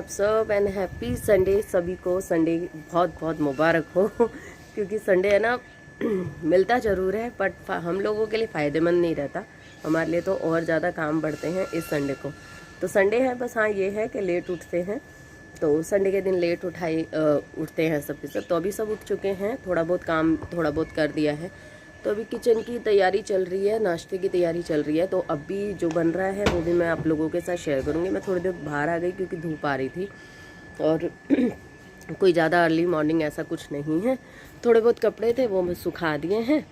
आप सब and happy Sunday. सभी को संडे बहुत बहुत मुबारक हो क्योंकि संडे है ना मिलता ज़रूर है बट हम लोगों के लिए फ़ायदेमंद नहीं रहता, हमारे लिए तो और ज़्यादा काम बढ़ते हैं इस संडे को। तो संडे है, बस हाँ ये है कि लेट उठते हैं, तो संडे के दिन लेट उठते हैं सब के सब। तो अभी सब उठ चुके हैं, थोड़ा बहुत कर दिया है। तो अभी किचन की तैयारी चल रही है, नाश्ते की तैयारी चल रही है। तो अभी जो बन रहा है वो भी मैं आप लोगों के साथ शेयर करूँगी। मैं थोड़ी देर बाहर आ गई क्योंकि धूप आ रही थी और कोई ज़्यादा अर्ली मॉर्निंग ऐसा कुछ नहीं है। थोड़े बहुत कपड़े थे वो मैं सुखा दिए हैं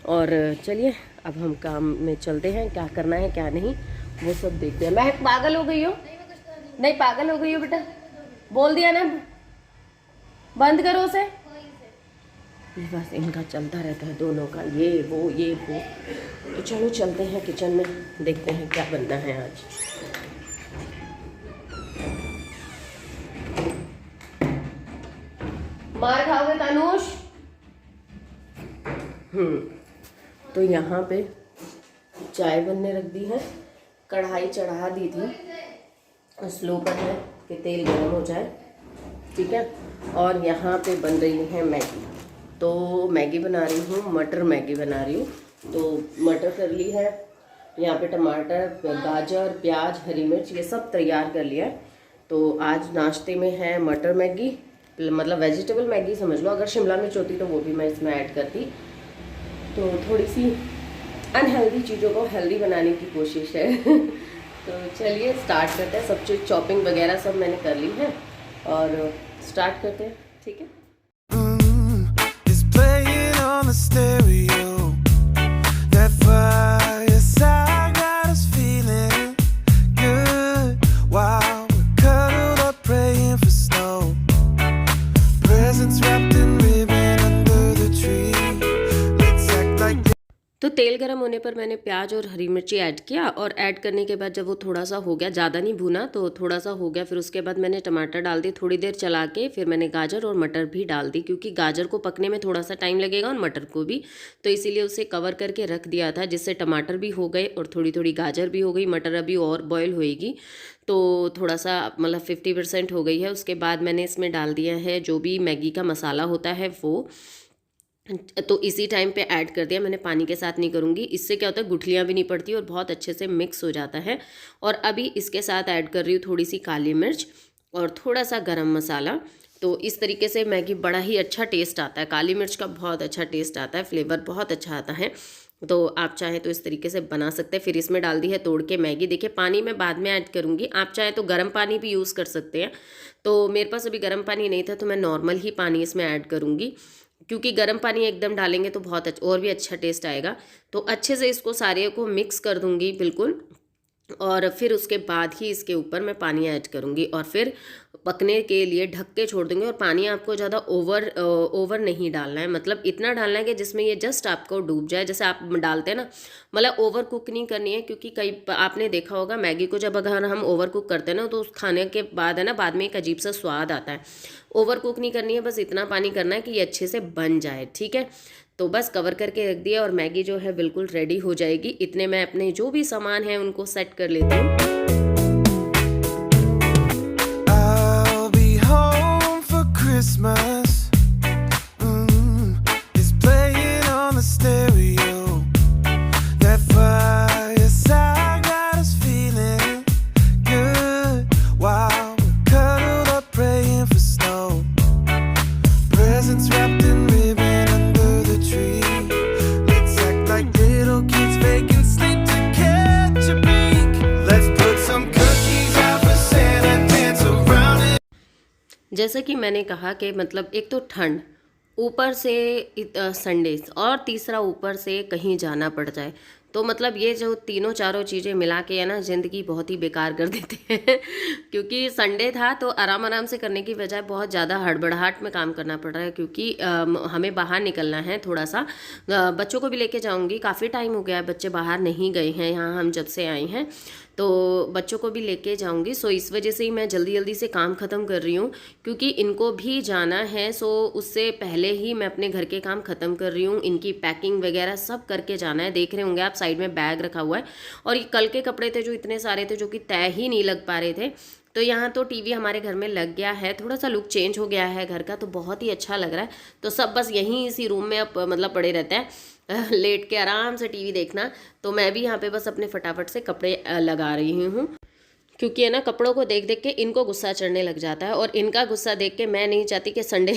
और चलिए अब हम काम में चलते हैं। क्या करना है क्या नहीं वो सब देखते हैं। मैं पागल हो गई हो? नहीं पागल हो गई हो बेटा? बोल दिया ना, बंद करो उसे। ये बस इनका चलता रहता है दोनों का, ये वो। तो चलो चलते हैं किचन में, देखते हैं क्या बनना है आज। मार खाओगे तानुष? तो यहाँ पे चाय बनने रख दी है, कढ़ाई चढ़ा दी थी, स्लो पर है कि तेल गर्म हो जाए, ठीक है। और यहाँ पे बन रही है मैगी। तो मैगी बना रही हूँ, मटर मैगी बना रही हूँ। तो मटर कर ली है, यहाँ पे टमाटर, गाजर, प्याज, हरी मिर्च ये सब तैयार कर लिया है। तो आज नाश्ते में है मटर मैगी, मतलब वेजिटेबल मैगी समझ लो। अगर शिमला मिर्च होती तो वो भी मैं इसमें ऐड करती। तो थोड़ी सी अनहेल्दी चीज़ों को हेल्दी बनाने की कोशिश है तो चलिए स्टार्ट करते हैं। सब चीज़ चॉपिंग वगैरह सब मैंने कर ली है और स्टार्ट करते हैं, ठीक है। तो तेल गरम होने पर मैंने प्याज और हरी मिर्ची ऐड किया और ऐड करने के बाद जब वो थोड़ा सा हो गया, ज़्यादा नहीं भुना तो थोड़ा सा हो गया, फिर उसके बाद मैंने टमाटर डाल दी। थोड़ी देर चला के फिर मैंने गाजर और मटर भी डाल दी, क्योंकि गाजर को पकने में थोड़ा सा टाइम लगेगा और मटर को भी, तो इसीलिए उसे कवर करके रख दिया था, जिससे टमाटर भी हो गए और थोड़ी थोड़ी गाजर भी हो गई। मटर अभी और बॉयल होएगी, तो थोड़ा सा मतलब 50% हो गई है। उसके बाद मैंने इसमें डाल दिया है जो भी मैगी का मसाला होता है वो, तो इसी टाइम पे ऐड कर दिया मैंने, पानी के साथ नहीं करूँगी। इससे क्या होता है गुठलियाँ भी नहीं पड़ती और बहुत अच्छे से मिक्स हो जाता है। और अभी इसके साथ ऐड कर रही हूँ थोड़ी सी काली मिर्च और थोड़ा सा गरम मसाला। तो इस तरीके से मैगी बड़ा ही अच्छा टेस्ट आता है, काली मिर्च का बहुत अच्छा टेस्ट आता है, फ्लेवर बहुत अच्छा आता है। तो आप चाहें तो इस तरीके से बना सकते हैं। फिर इसमें डाल दी है तोड़ के मैगी। देखिए पानी मैं बाद में ऐड करूँगी, आप चाहें तो गर्म पानी भी यूज़ कर सकते हैं। तो मेरे पास अभी गर्म पानी नहीं था तो मैं नॉर्मल ही पानी इसमें ऐड करूँगी, क्योंकि गर्म पानी एकदम डालेंगे तो बहुत अच्छा और भी अच्छा टेस्ट आएगा। तो अच्छे से इसको सारे को मिक्स कर दूंगी बिल्कुल, और फिर उसके बाद ही इसके ऊपर मैं पानी ऐड करूंगी और फिर पकने के लिए ढक के छोड़ दूंगी। और पानी आपको ज़्यादा ओवर नहीं डालना है, मतलब इतना डालना है कि जिसमें ये जस्ट आपको डूब जाए, जैसे आप डालते हैं ना, मतलब ओवर कुक नहीं करनी है। क्योंकि कई आपने देखा होगा मैगी को जब अगर हम ओवर कुक करते हैं ना तो उस खाने के बाद है ना, बाद में एक अजीब सा स्वाद आता है। ओवर कुक नहीं करनी है, बस इतना पानी करना है कि ये अच्छे से बन जाए, ठीक है। तो बस कवर करके रख दिया और मैगी जो है बिल्कुल रेडी हो जाएगी। इतने मैं अपने जो भी सामान हैं उनको सेट कर लेती हूँ। जैसा कि मैंने कहा कि मतलब एक तो ठंड, ऊपर से संडे, और तीसरा ऊपर से कहीं जाना पड़ जाए, तो मतलब ये जो तीनों चारों चीज़ें मिला के है ना ज़िंदगी बहुत ही बेकार कर देते हैं क्योंकि संडे था तो आराम से करने की बजाय बहुत ज़्यादा हड़बड़ाहट में काम करना पड़ रहा है। क्योंकि हमें बाहर निकलना है थोड़ा सा, बच्चों को भी लेके जाऊंगी। काफ़ी टाइम हो गया है बच्चे बाहर नहीं गए हैं यहाँ हम जब से आए हैं। तो बच्चों को भी लेके जाऊंगी। सो इस वजह से ही मैं जल्दी जल्दी से काम ख़त्म कर रही हूँ, क्योंकि इनको भी जाना है। सो उससे पहले ही मैं अपने घर के काम ख़त्म कर रही हूँ। इनकी पैकिंग वगैरह सब करके जाना है। देख रहे होंगे आप साइड में बैग रखा हुआ है, और ये कल के कपड़े थे जो इतने सारे थे, जो कि तय ही नहीं लग पा रहे थे। तो यहाँ तो टीवी हमारे घर में लग गया है, थोड़ा सा लुक चेंज हो गया है घर का, तो बहुत ही अच्छा लग रहा है। तो सब बस यहीं इसी रूम में अब मतलब पड़े रहते हैं, लेट के आराम से टीवी देखना। तो मैं भी यहाँ पे बस अपने फटाफट से कपड़े लगा रही हूँ, क्योंकि है ना कपड़ों को देख देख के इनको गुस्सा चढ़ने लग जाता है, और इनका गुस्सा देख के मैं नहीं चाहती कि संडे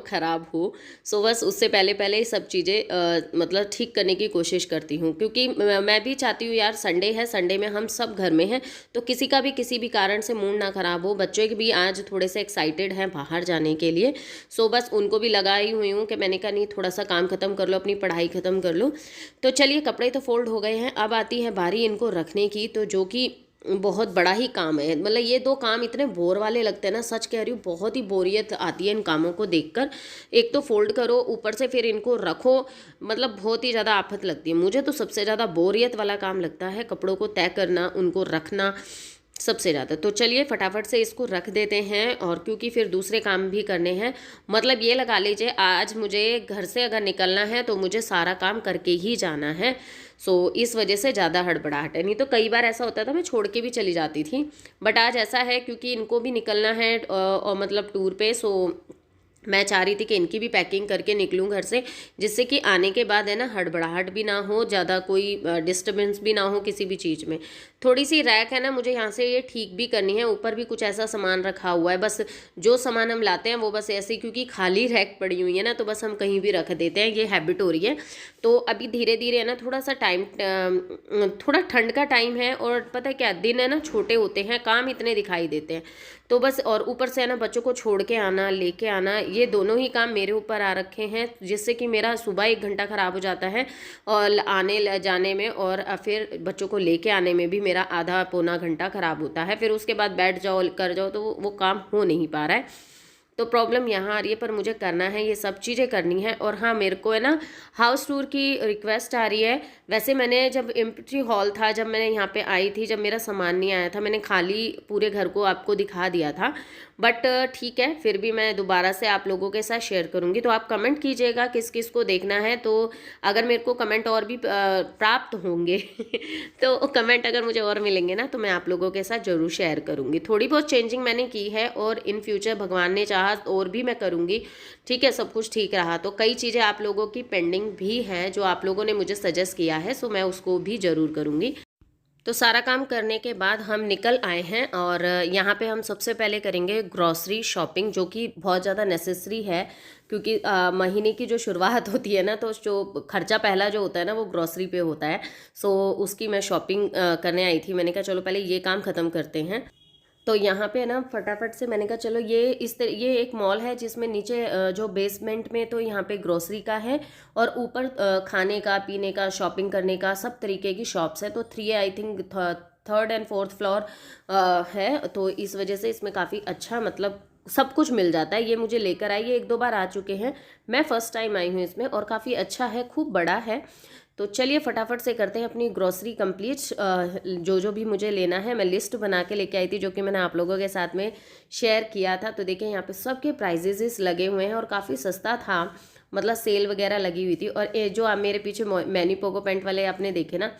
ख़राब हो। सो बस उससे पहले पहले ही सब चीज़ें मतलब ठीक करने की कोशिश करती हूँ, क्योंकि मैं भी चाहती हूँ यार संडे है, संडे में हम सब घर में हैं, तो किसी का भी किसी भी कारण से मूड ना ख़राब हो। बच्चे भी आज थोड़े से एक्साइटेड हैं बाहर जाने के लिए। सो बस उनको भी लगाई हुई हूँ कि मैंने कहा नहीं थोड़ा सा काम ख़त्म कर लो, अपनी पढ़ाई ख़त्म कर लो। तो चलिए कपड़े तो फोल्ड हो गए हैं, अब आती है बारी इनको रखने की, तो जो कि बहुत बड़ा ही काम है। मतलब ये दो काम इतने बोर वाले लगते हैं ना, सच कह रही हूँ, बहुत ही बोरियत आती है इन कामों को देखकर। एक तो फोल्ड करो, ऊपर से फिर इनको रखो, मतलब बहुत ही ज़्यादा आफत लगती है। मुझे तो सबसे ज़्यादा बोरियत वाला काम लगता है कपड़ों को तय करना, उनको रखना सबसे ज़्यादा। तो चलिए फटाफट से इसको रख देते हैं, और क्योंकि फिर दूसरे काम भी करने हैं। मतलब ये लगा लीजिए आज मुझे घर से अगर निकलना है तो मुझे सारा काम करके ही जाना है। सो इस वजह से ज़्यादा हड़बड़ाहट है। नहीं तो कई बार ऐसा होता था मैं छोड़ के भी चली जाती थी, बट आज ऐसा है क्योंकि इनको भी निकलना है और मतलब टूर पे। सो मैं चाह रही थी कि इनकी भी पैकिंग करके निकलूं घर से, जिससे कि आने के बाद है ना हड़बड़ाहट भी ना हो, ज़्यादा कोई डिस्टर्बेंस भी ना हो किसी भी चीज़ में। थोड़ी सी रैक है ना मुझे यहाँ से ये ठीक भी करनी है, ऊपर भी कुछ ऐसा सामान रखा हुआ है। बस जो सामान हम लाते हैं वो बस ऐसे, क्योंकि खाली रैक पड़ी हुई है ना, तो बस हम कहीं भी रख देते हैं, ये हैबिट हो रही है। तो अभी धीरे धीरे है ना थोड़ा सा टाइम, थोड़ा ठंड का टाइम है, और पता है क्या दिन है ना छोटे होते हैं, काम इतने दिखाई देते हैं। तो बस, और ऊपर से है ना बच्चों को छोड़ के आना लेके आना, ये दोनों ही काम मेरे ऊपर आ रखे हैं, जिससे कि मेरा सुबह 1 घंटा ख़राब हो जाता है, और आने जाने में, और फिर बच्चों को लेके आने में भी मेरा आधा पौना घंटा ख़राब होता है। फिर उसके बाद बैठ जाओ कर जाओ, तो वो काम हो नहीं पा रहा है। तो प्रॉब्लम यहाँ आ रही है, पर मुझे करना है, ये सब चीज़ें करनी है। और हाँ, मेरे को है ना हाउस टूर की रिक्वेस्ट आ रही है। वैसे मैंने जब एम्प्टी हॉल था, जब मैंने यहाँ पे आई थी, जब मेरा सामान नहीं आया था, मैंने खाली पूरे घर को आपको दिखा दिया था। बट ठीक है, फिर भी मैं दोबारा से आप लोगों के साथ शेयर करूँगी। तो आप कमेंट कीजिएगा किस किस को देखना है। तो अगर मेरे को कमेंट और भी प्राप्त होंगे तो कमेंट अगर मुझे और मिलेंगे ना, तो मैं आप लोगों के साथ ज़रूर शेयर करूँगी। थोड़ी बहुत चेंजिंग मैंने की है, और इन फ्यूचर भगवान ने चाहा और भी मैं करूँगी। ठीक है, सब कुछ ठीक रहा तो कई चीज़ें आप लोगों की पेंडिंग भी हैं जो आप लोगों ने मुझे सजेस्ट किया है, सो मैं उसको भी ज़रूर करूँगी। तो सारा काम करने के बाद हम निकल आए हैं, और यहाँ पे हम सबसे पहले करेंगे ग्रॉसरी शॉपिंग, जो कि बहुत ज़्यादा नेसेसरी है, क्योंकि महीने की जो शुरुआत होती है ना, तो जो खर्चा पहला जो होता है ना वो ग्रॉसरी पे होता है। सो उसकी मैं शॉपिंग करने आई थी। मैंने कहा चलो पहले ये काम ख़त्म करते हैं। तो यहाँ पे ना फटाफट से मैंने कहा चलो ये एक मॉल है, जिसमें नीचे जो बेसमेंट में तो यहाँ पे ग्रोसरी का है, और ऊपर खाने का, पीने का, शॉपिंग करने का सब तरीके की शॉप्स है। तो 3 I think 3rd and 4th floor है, तो इस वजह से इसमें काफ़ी अच्छा मतलब सब कुछ मिल जाता है। ये मुझे लेकर आई, ये 1-2 बार आ चुके हैं, मैं फ़र्स्ट टाइम आई हूँ इसमें, और काफ़ी अच्छा है, खूब बड़ा है। तो चलिए फटाफट से करते हैं अपनी ग्रोसरी कंप्लीट। जो जो भी मुझे लेना है मैं लिस्ट बना के लेके आई थी, जो कि मैंने आप लोगों के साथ में शेयर किया था। तो देखिए यहाँ पे सबके प्राइजेस लगे हुए हैं, और काफ़ी सस्ता था, मतलब सेल वगैरह लगी हुई थी। और जो आप मेरे पीछे मैनी पोगो पेंट वाले आपने देखे ना,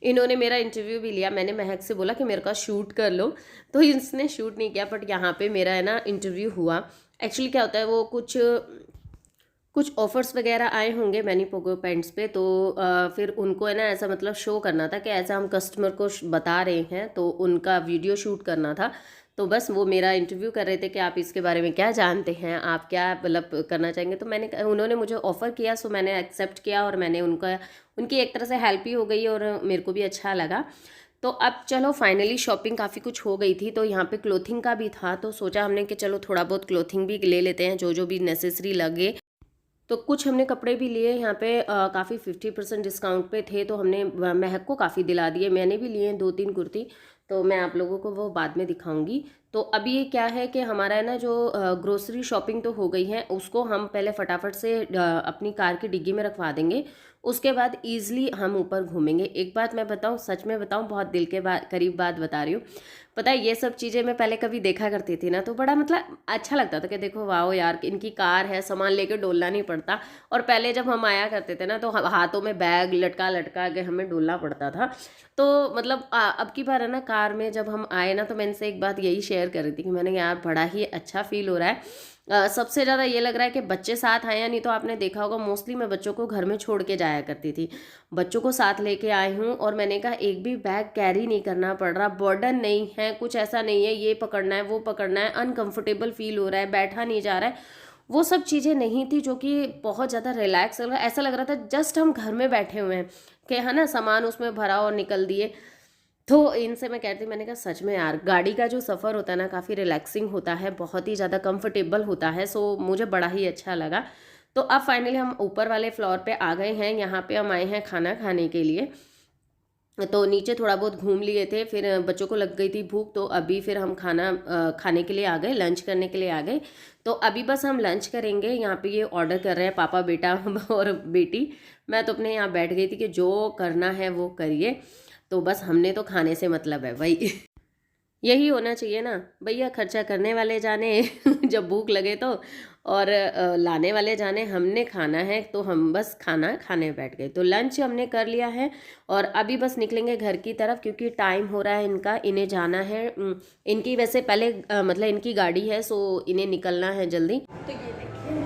इन्होंने मेरा इंटरव्यू भी लिया। मैंने महक से बोला कि मेरे का शूट कर लो, तो इसने शूट नहीं किया, बट यहाँ पे मेरा है ना इंटरव्यू हुआ। एक्चुअली क्या होता है, वो कुछ ऑफर्स वगैरह आए होंगे मैनी पोगो पेंट्स पे, तो फिर उनको है ना ऐसा मतलब शो करना था कि ऐसा हम कस्टमर को बता रहे हैं, तो उनका वीडियो शूट करना था। तो बस वो मेरा इंटरव्यू कर रहे थे कि आप इसके बारे में क्या जानते हैं, आप क्या मतलब करना चाहेंगे। तो उन्होंने मुझे ऑफ़र किया, सो मैंने एक्सेप्ट किया, और मैंने उनकी एक तरह से हेल्प ही हो गई, और मेरे को भी अच्छा लगा। तो अब चलो फाइनली शॉपिंग काफ़ी कुछ हो गई थी। तो यहाँ पे क्लोथिंग का भी था, तो सोचा हमने कि चलो थोड़ा बहुत क्लोथिंग भी ले लेते हैं, जो जो भी नेसेसरी लगे। तो कुछ हमने कपड़े भी लिए यहाँ पे, काफ़ी 50% डिस्काउंट पे थे, तो हमने महक को काफ़ी दिला दिए। मैंने भी लिए 2-3 कुर्ती, तो मैं आप लोगों को वो बाद में दिखाऊंगी। तो अभी ये क्या है कि हमारा है ना जो ग्रोसरी शॉपिंग तो हो गई है, उसको हम पहले फटाफट से अपनी कार की डिग्गी में रखवा देंगे। उसके बाद ईज़िली हम ऊपर घूमेंगे। एक बात मैं बताऊँ, सच में बताऊँ, बहुत दिल के करीब बात बता रही हूँ। पता है ये सब चीज़ें मैं पहले कभी देखा करती थी ना, तो बड़ा मतलब अच्छा लगता था कि देखो वाओ यार, इनकी कार है, सामान लेके डोलना नहीं पड़ता। और पहले जब हम आया करते थे ना, तो हाथों में बैग लटका लटका के हमें डोलना पड़ता था। तो मतलब अब की बार है ना, कार में जब हम आए ना, तो मैं इनसे एक बात यही शेयर कर रही थी कि मैंने यार बड़ा ही अच्छा फील हो रहा है। सबसे ज़्यादा ये लग रहा है कि बच्चे साथ आए हैं, नहीं तो आपने देखा होगा मोस्टली मैं बच्चों को घर में छोड़ के जाया करती थी। बच्चों को साथ लेके आई हूँ और मैंने कहा एक भी बैग कैरी नहीं करना पड़ रहा, बर्डन नहीं है, कुछ ऐसा नहीं है ये पकड़ना है वो पकड़ना है, अनकंफर्टेबल फील हो रहा है, बैठा नहीं जा रहा है। वो सब चीज़ें नहीं थी, जो कि बहुत ज़्यादा रिलैक्स लग रहा है। ऐसा लग रहा था जस्ट हम घर में बैठे हुए हैं, कि है ना, सामान उसमें भरा और निकल दिए। तो इनसे मैं कहती, मैंने कहा सच में यार गाड़ी का जो सफ़र होता है ना, काफ़ी रिलैक्सिंग होता है, बहुत ही ज़्यादा कंफर्टेबल होता है। सो मुझे बड़ा ही अच्छा लगा। तो अब फाइनली हम ऊपर वाले फ्लोर पे आ गए हैं। यहाँ पे हम आए हैं खाना खाने के लिए। तो नीचे थोड़ा बहुत घूम लिए थे, फिर बच्चों को लग गई थी भूख, तो अभी फिर हम खाना खाने के लिए आ गए, लंच करने के लिए आ गए। तो अभी बस हम लंच करेंगे। यहाँ पे ये ऑर्डर कर रहे हैं पापा बेटा और बेटी। मैं तो अपने यहाँ बैठ गई थी कि जो करना है वो करिए, तो बस हमने तो खाने से मतलब है भाई। यही होना चाहिए ना भैया, खर्चा करने वाले जाने जब भूख लगे तो, और लाने वाले जाने, हमने खाना है तो हम बस खाना खाने बैठ गए। तो लंच हमने कर लिया है और अभी बस निकलेंगे घर की तरफ, क्योंकि टाइम हो रहा है इनका, इन्हें जाना है। इनकी वैसे पहले मतलब इनकी गाड़ी है, सो इन्हें निकलना है जल्दी। तो ये देखिए,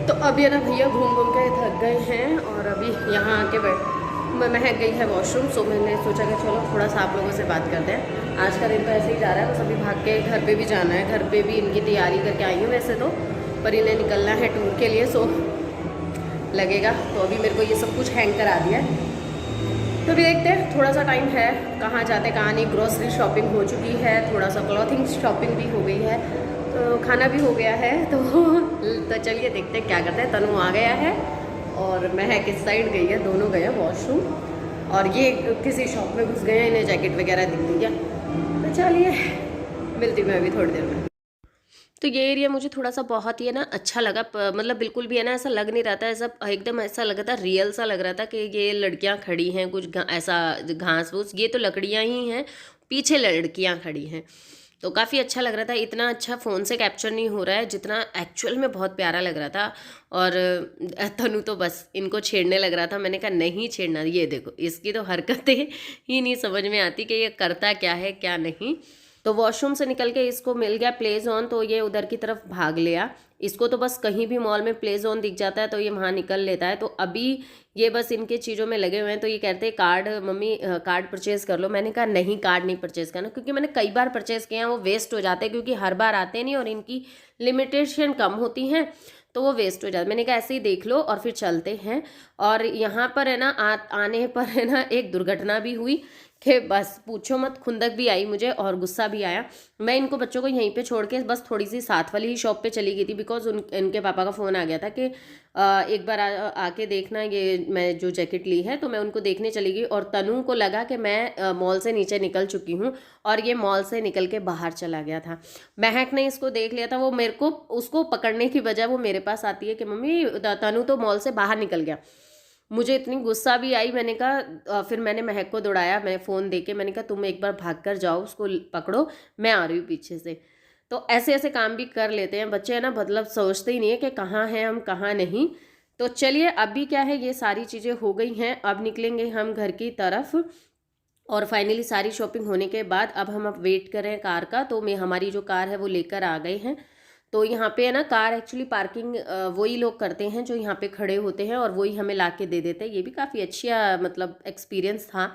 तो अब ये ना भैया घूम घूम के थक गए हैं और अभी यहाँ आके महक गई है वॉशरूम। सो मैंने सोचा कि चलो थोड़ा सा आप लोगों से बात करते हैं। आज का दिन तो ऐसे ही जा रहा है, बस अभी भाग के घर पे भी जाना है। घर पे भी इनकी तैयारी करके आई हूँ वैसे तो, पर इन्हें निकलना है टूर के लिए, सो लगेगा। तो अभी मेरे को ये सब कुछ हैंग करा दिया है, तो अभी देखते हैं थोड़ा सा टाइम है, कहाँ जाते कहाँ नहीं। ग्रोसरी शॉपिंग हो चुकी है, थोड़ा सा क्लॉथिंग शॉपिंग भी हो गई है, तो खाना भी हो गया है। तो चलिए देखते हैं क्या करते हैं। तनु आ गया है और महक इस साइड गई है, दोनों गए हैं वॉशरूम, और ये किसी शॉप में घुस गए हैं, इन्हें जैकेट वगैरह दिख गई है। तो चलिए मिलती हूँ मैं अभी थोड़ी देर में। तो ये एरिया मुझे थोड़ा सा बहुत ही है ना अच्छा लगा, मतलब बिल्कुल भी है ना ऐसा लग नहीं रहा था, ऐसा एकदम ऐसा लग रहा था, रियल सा लग रहा था कि ये लड़कियां खड़ी हैं, कुछ ऐसा घास फूस, ये तो लकड़ियां ही हैं, पीछे लड़कियां खड़ी हैं। तो काफ़ी अच्छा लग रहा था। इतना अच्छा फ़ोन से कैप्चर नहीं हो रहा है जितना एक्चुअल में बहुत प्यारा लग रहा था। और तनु तो बस इनको छेड़ने लग रहा था। मैंने कहा नहीं छेड़ना, ये देखो इसकी तो हरकतें ही नहीं समझ में आती कि ये करता क्या है क्या नहीं। तो वॉशरूम से निकल के इसको मिल गया प्ले जोन, तो ये उधर की तरफ भाग लिया। इसको तो बस कहीं भी मॉल में प्ले जोन दिख जाता है तो ये वहाँ निकल लेता है। तो अभी ये बस इनके चीज़ों में लगे हुए हैं। तो ये कहते हैं कार्ड मम्मी कार्ड परचेज़ कर लो। मैंने कहा नहीं, कार्ड नहीं परचेज़ करना, क्योंकि मैंने कई बार परचेज़ किए हैं, वो वेस्ट हो जाते हैं, क्योंकि हर बार आते नहीं और इनकी लिमिटेशन कम होती हैं, तो वो वेस्ट हो जाता। मैंने कहा ऐसे ही देख लो और फिर चलते हैं। और यहाँ पर है ना आने पर है ना एक दुर्घटना भी हुई कि बस पूछो मत, खुंदक भी आई मुझे और गुस्सा भी आया। मैं इनको बच्चों को यहीं पे छोड़ के बस थोड़ी सी साथ वाली ही शॉप पे चली गई थी, बिकॉज इनके पापा का फ़ोन आ गया था कि एक बार आके देखना ये मैं जो जैकेट ली है। तो मैं उनको देखने चली गई और तनु को लगा कि मैं मॉल से नीचे निकल चुकी हूँ और ये मॉल से निकल के बाहर चला गया था। महक ने इसको देख लिया था, वो मेरे को उसको पकड़ने की बजाय वो मेरे पास आती है कि मम्मी तनु तो मॉल से बाहर निकल गया। मुझे इतनी गुस्सा भी आई, मैंने कहा फिर मैंने महक को दौड़ाया, मैं फ़ोन देके मैंने कहा तुम एक बार भाग कर जाओ, उसको पकड़ो, मैं आ रही हूँ पीछे से। तो ऐसे ऐसे काम भी कर लेते हैं बच्चे, है ना, मतलब सोचते ही नहीं है कि कहाँ हैं हम कहाँ नहीं। तो चलिए अभी क्या है, ये सारी चीज़ें हो गई हैं, अब निकलेंगे हम घर की तरफ। और फाइनली सारी शॉपिंग होने के बाद अब हम वेट कर रहे हैं कार का। तो मैं हमारी जो कार है वो लेकर आ गए हैं। तो यहाँ पे है ना कार एक्चुअली पार्किंग वही लोग करते हैं जो यहाँ पे खड़े होते हैं और वही हमें ला के दे देते हैं। ये भी काफ़ी अच्छा मतलब एक्सपीरियंस था।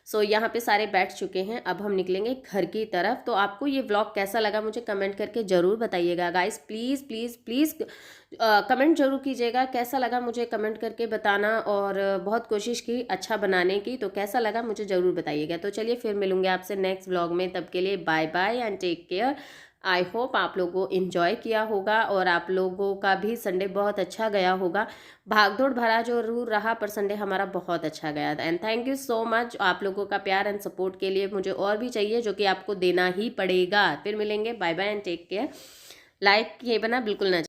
सो यहाँ पे सारे बैठ चुके हैं, अब हम निकलेंगे घर की तरफ। तो आपको ये व्लॉग कैसा लगा मुझे कमेंट करके ज़रूर बताइएगा guys, please please please comment जरूर कीजिएगा कैसा लगा, मुझे कमेंट करके बताना। और बहुत कोशिश की अच्छा बनाने की, तो कैसा लगा मुझे ज़रूर बताइएगा। तो चलिए फिर मिलूंगे आपसे नेक्स्ट व्लॉग में, तब के लिए bye bye and take care. I hope आप लोगों को इन्जॉय किया होगा और आप लोगों का भी संडे बहुत अच्छा गया होगा। भागदौड़ भरा जरूर रहा पर संडे हमारा बहुत अच्छा गया था। And thank you so much आप लोगों का प्यार एंड सपोर्ट के लिए। मुझे और भी चाहिए जो कि आपको देना ही पड़ेगा। फिर मिलेंगे। Bye bye and take care. Like किए बना बिल्कुल ना।